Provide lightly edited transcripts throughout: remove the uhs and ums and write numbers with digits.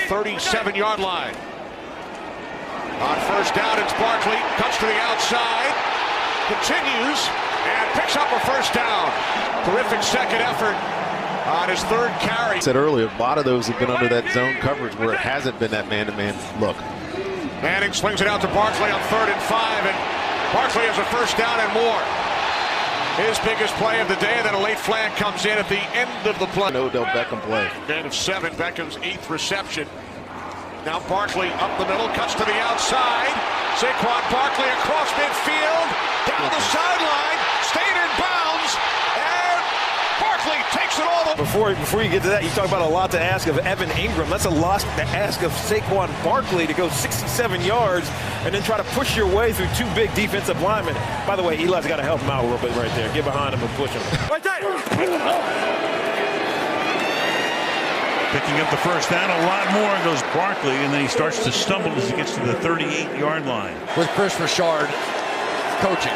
37-yard line. On first down, it's Barkley, cuts to the outside, continues, and picks up a first down. Terrific second effort on his third carry. I said earlier, a lot of those have been under that zone coverage where it hasn't been that man-to-man look. Manning slings it out to Barkley on 3rd and 5, and Barkley has a first down and more. His biggest play of the day, and then a late flag comes in at the end of the play. No Odell Beckham play. Gain of 7, Beckham's 8th reception. Now Barkley up the middle, cuts to the outside. Saqoun Barkley across midfield, down the sideline, stayed in bounds, and Barkley takes it all. Before you get to that, you talk about a lot to ask of Evan Ingram. That's a lot to ask of Saqoun Barkley to go 67 yards and then try to push your way through 2 big defensive linemen. By the way, Eli's got to help him out a little bit right there. Get behind him and push him. Right there. Picking up the first down, a lot more goes Barkley, and then he starts to stumble as he gets to the 38-yard line. With Chris Richard coaching.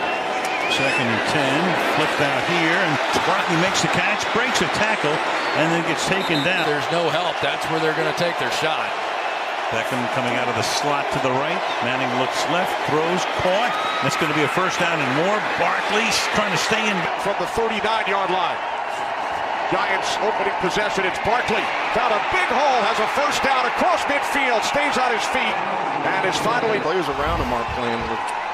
2nd and 10, flipped out here, and Barkley makes the catch, breaks a tackle, and then gets taken down. There's no help. That's where they're going to take their shot. Beckham coming out of the slot to the right. Manning looks left, throws, caught. That's going to be a first down and more. Barkley's trying to stay in. From the 39-yard line. Giants opening possession. It's Barkley. Found a big hole, has a first down across midfield, stays on his feet, and is finally. Players around him aren't playing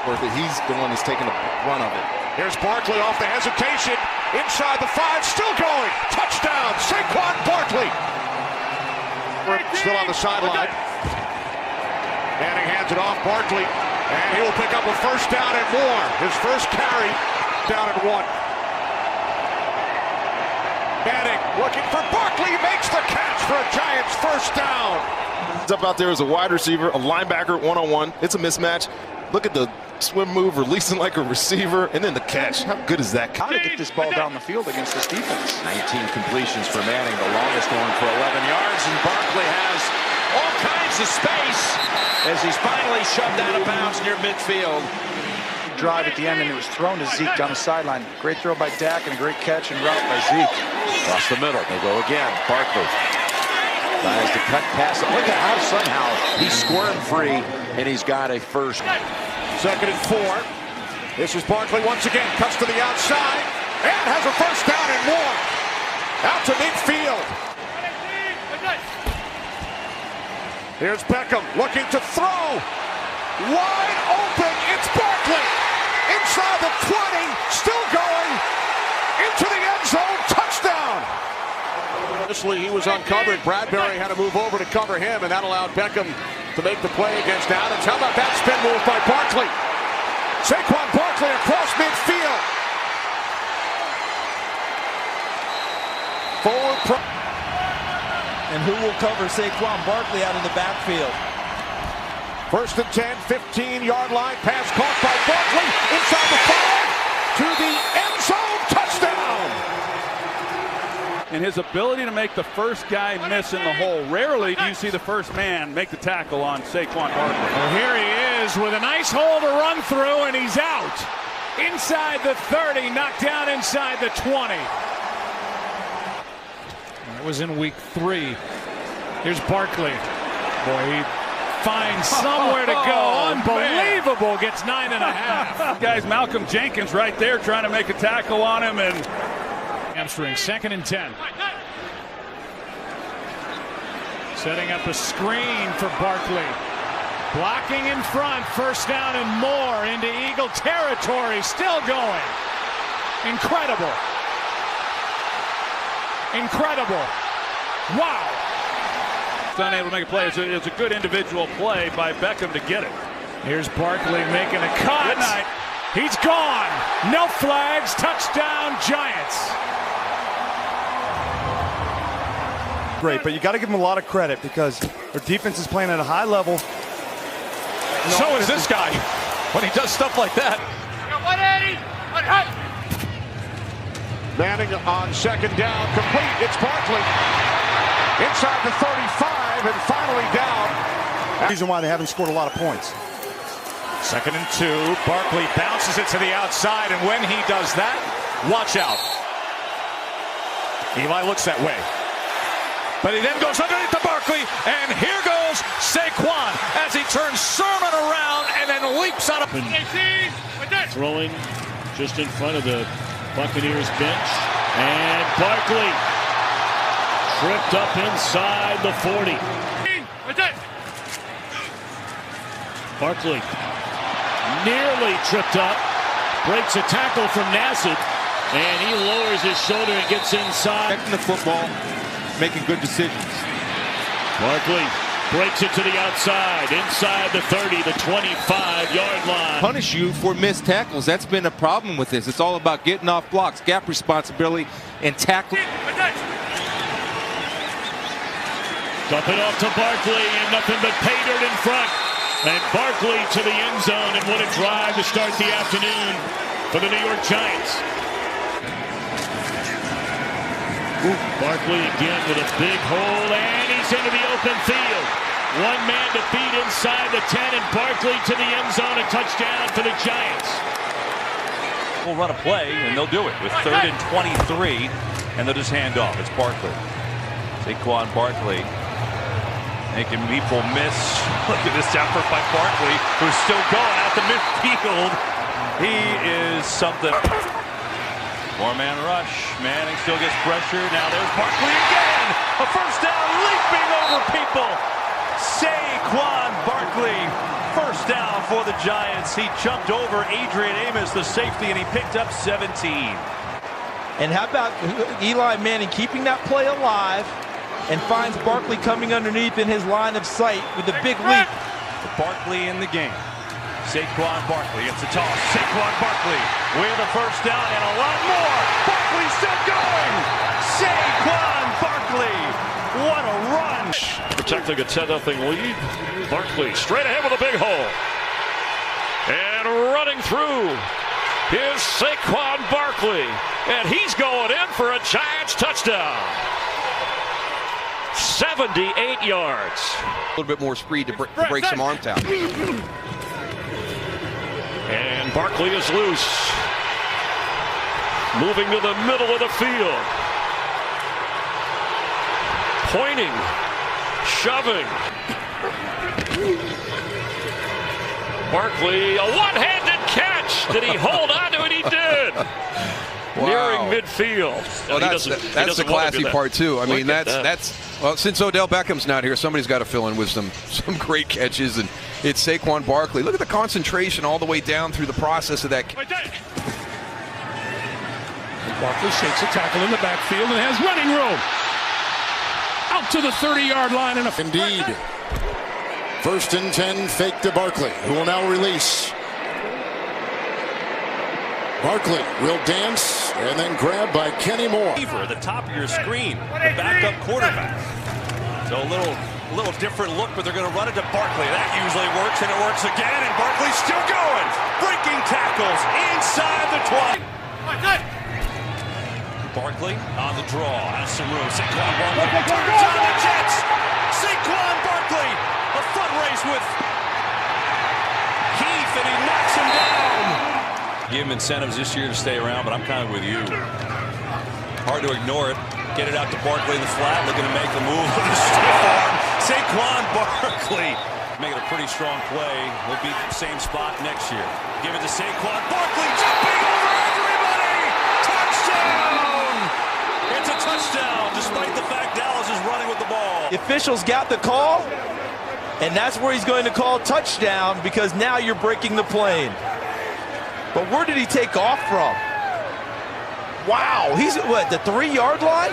worth it. He's the one that's taking the run of it. Here's Barkley off the hesitation. Inside the 5, still going. Touchdown, Saqoun Barkley. We're still on the sideline. Manning hands it off, Barkley, and he will pick up a first down and more. His first carry, down at 1. Manning looking for Barkley, makes the catch for a Giants first down. He's up out there as a wide receiver, a linebacker, one-on-one. It's a mismatch. Look at the swim move, releasing like a receiver, and then the catch. How good is that? How to get this ball down the field against this defense. 19 completions for Manning, the longest one for 11 yards, and Barkley has all kinds of space as he's finally shoved out of bounds near midfield. Drive at the end, and it was thrown to Zeke down the sideline. Great throw by Dak and a great catch and route by Zeke. Across the middle, they go again. Barkley tries to cut past it. Look at how somehow he squirmed free, and he's got a first. 2nd and 4. This is Barkley once again, cuts to the outside, and has a first down and more. Out to midfield. Here's Beckham looking to throw. Wide open, it's Barkley. Inside the 20, still going. Into the end zone, touchdown. Initially, he was uncovered. Bradbury had to move over to cover him, and that allowed Beckham to make the play against Adams. How about that spin move by Barkley? Saqoun Barkley across midfield. Forward. And who will cover Saqoun Barkley out in the backfield? 1st and 10, 15-yard line. Pass caught by Barkley. Inside the 5 to the end zone. Touchdown. And his ability to make the first guy miss in the hole. Rarely do you see the first man make the tackle on Saqoun Barkley. Well, here he is with a nice hole to run through, and he's out. Inside the 30, knocked down inside the 20. That was in week 3. Here's Barkley. Boy, he finds somewhere to go. Unbelievable. Man. Gets 9.5. Guys, Malcolm Jenkins right there trying to make a tackle on him, and hamstring. 2nd and 10. Setting up a screen for Barkley. Blocking in front. First down and more into Eagle territory. Still going. Incredible. Incredible. Wow. Unable to make a play. It's a good individual play by Beckham to get it. Here's Barkley making a cut. Good night. He's gone. No flags. Touchdown, Giants. Great, but you got to give them a lot of credit because their defense is playing at a high level. So is this guy when he does stuff like that. Manning on 2nd down, complete. It's Barkley. Inside the 35 and finally down. Reason why they haven't scored a lot of points. 2nd and 2. Barkley bounces it to the outside, and when he does that, watch out. Eli looks that way. But he then goes underneath to Barkley, and here goes Saquon as he turns Sermon around and then leaps out of. Throwing just in front of the Buccaneers bench, and Barkley tripped up inside the 40. Barkley nearly tripped up, breaks a tackle from Nassib, and he lowers his shoulder and gets inside. Protecting the football, making good decisions. Barkley breaks it to the outside, inside the 30, the 25-yard line. Punish you for missed tackles. That's been a problem with this. It's all about getting off blocks, gap responsibility, and tackling. Dump it off to Barkley, and nothing but pay dirt in front. And Barkley to the end zone, and what a drive to start the afternoon for the New York Giants. Barkley again with a big hole, and he's into the open field. One man to beat inside the 10, and Barkley to the end zone, a touchdown for the Giants. We'll run a play, and they'll do it with 3rd and 23, and they'll just hand off. It's Barkley. Saqoun Barkley making people miss. Look at this effort by Barkley, who's still going out to midfield. He is something. Four-man rush. Manning still gets pressure. Now there's Barkley again. A first down, leaping over people. Saqoun Barkley. First down for the Giants. He jumped over Adrian Amos, the safety, and he picked up 17. And how about Eli Manning keeping that play alive and finds Barkley coming underneath in his line of sight with a big leap. Barkley in the game. Saqoun Barkley gets a toss. Saqoun Barkley with a first down and a lot more. Barkley still going. Saqoun Barkley. What a run. Protecting a 10-0 lead. Barkley straight ahead with a big hole. And running through is Saqoun Barkley. And he's going in for a Giants touchdown. 78 yards. A little bit more speed to break some arm tackles. And Barkley is loose. Moving to the middle of the field. Pointing. Shoving. Barkley, a one-handed catch. Did he hold on to it? He did. Wow. Nearing midfield. Well, that's the classy part too. I mean, well, since Odell Beckham's not here, somebody's got to fill in with some great catches, and it's Saqoun Barkley. Look at the concentration all the way down through the process of that. Barkley shakes a tackle in the backfield and has running room. Out to the 30-yard line. And indeed. 1st and 10, fake to Barkley, who will now release. Barkley will dance and then grabbed by Kenny Moore. At the top of your screen, the backup quarterback. So a little different look, but they're going to run it to Barkley. That usually works, and it works again, and Barkley's still going. Breaking tackles inside the 20. Barkley on the draw, has some room. Saqoun Barkley turns on the Jets. Saqoun Barkley, a foot race with Heath, and he knocks him down. Give him incentives this year to stay around, but I'm kind of with you. Hard to ignore it. Get it out to Barkley in the flat, looking to make the move with a stiff arm. Saqoun Barkley making a pretty strong play. We'll be the same spot next year. Give it to Saqoun Barkley, jumping over everybody. Touchdown! It's a touchdown, despite the fact Dallas is running with the ball. The officials got the call, and that's where he's going to call touchdown, because now you're breaking the plane. But where did he take off from? Wow, he's at what, the 3-yard line?